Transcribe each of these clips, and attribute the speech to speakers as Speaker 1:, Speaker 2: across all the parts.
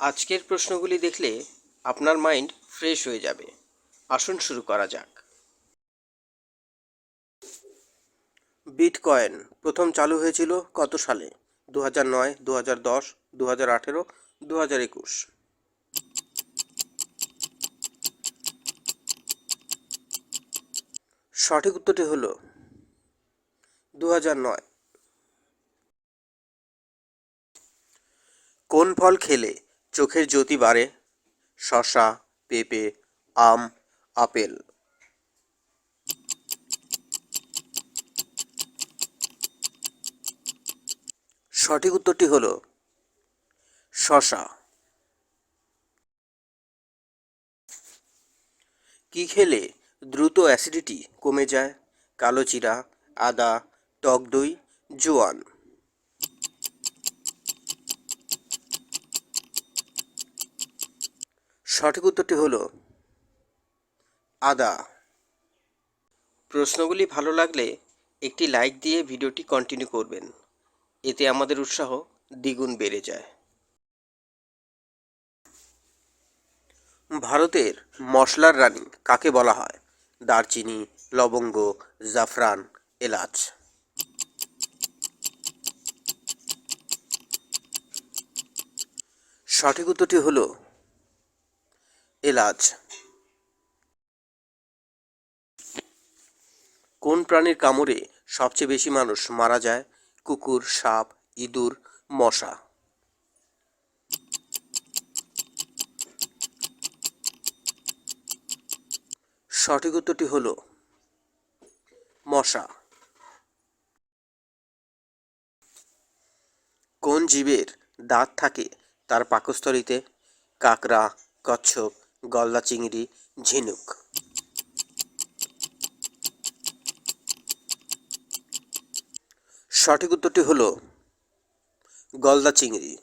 Speaker 1: আজকের প্রশ্নগুলি দেখলে আপনার মাইন্ড ফ্রেশ হয়ে যাবে। আসুন শুরু করা যাক। বিটকয়েন প্রথম চালু হয়েছিল কত সালে? 2009, 2010, 2018, 2021? সঠিক উত্তরটি হলো 2009। কোন ফল খেলে চোখের জ্যোতি বাড়ে? শসা, পেঁপে, আম, আপেল? সঠিক উত্তরটি হলো শসা। কি খেলে দ্রুত অ্যাসিডিটি কমে যায়? কালো জিরা, আদা, টক দই, জোয়ান? সঠিক উত্তরটি হলো আদা। প্রশ্নগুলি ভালো লাগলে একটি লাইক দিয়ে ভিডিওটি কন্টিনিউ করবেন। এতে আমাদের উৎসাহ দ্বিগুণ বেড়ে যায়। ভারতের মশলার রানী কাকে বলা হয়? দারচিনি, লবঙ্গ, জাফরান, এলাচ? সঠিক উত্তরটি হলো এলাচ। কোন প্রাণীর কামড়ে সবচেয়ে বেশি মানুষ মারা যায়? কুকুর, সাপ, ইঁদুর, মশা? সঠিক উত্তরটি হলো মশা। কোন জীবের দাঁত থাকে তার পাকস্থলীতে? কাঁকড়া, কচ্ছপ, গলদা চিংড়ি, ঝিনুক? সঠিক উত্তরটি হলো গলদা চিংড়ি।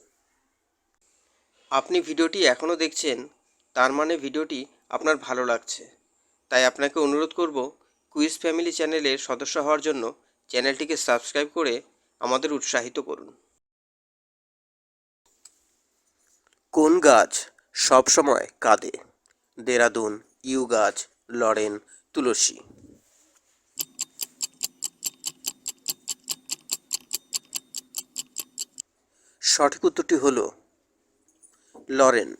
Speaker 1: আপনি ভিডিওটি এখনও দেখছেন, তার মানে ভিডিওটি আপনার ভালো লাগছে। তাই আপনাকে অনুরোধ করব, কুইজ ফ্যামিলি চ্যানেলের সদস্য হওয়ার জন্য চ্যানেলটিকে সাবস্ক্রাইব করে আমাদের উৎসাহিত করুন। কোন গাছ সবসময় কাঁদে? দেরাদুন, ইউ গাছ, লরেন, তুলসী? সঠিক উত্তরটি হলো লরেন।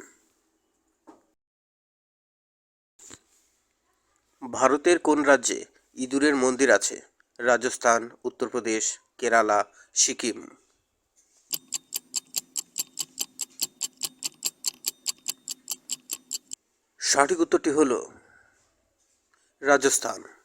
Speaker 1: ভারতের কোন রাজ্যে ইঁদুরের মন্দির আছে? রাজস্থান, উত্তরপ্রদেশ, কেরালা, সিকিম? সঠিক উত্তরটি হলো রাজস্থান।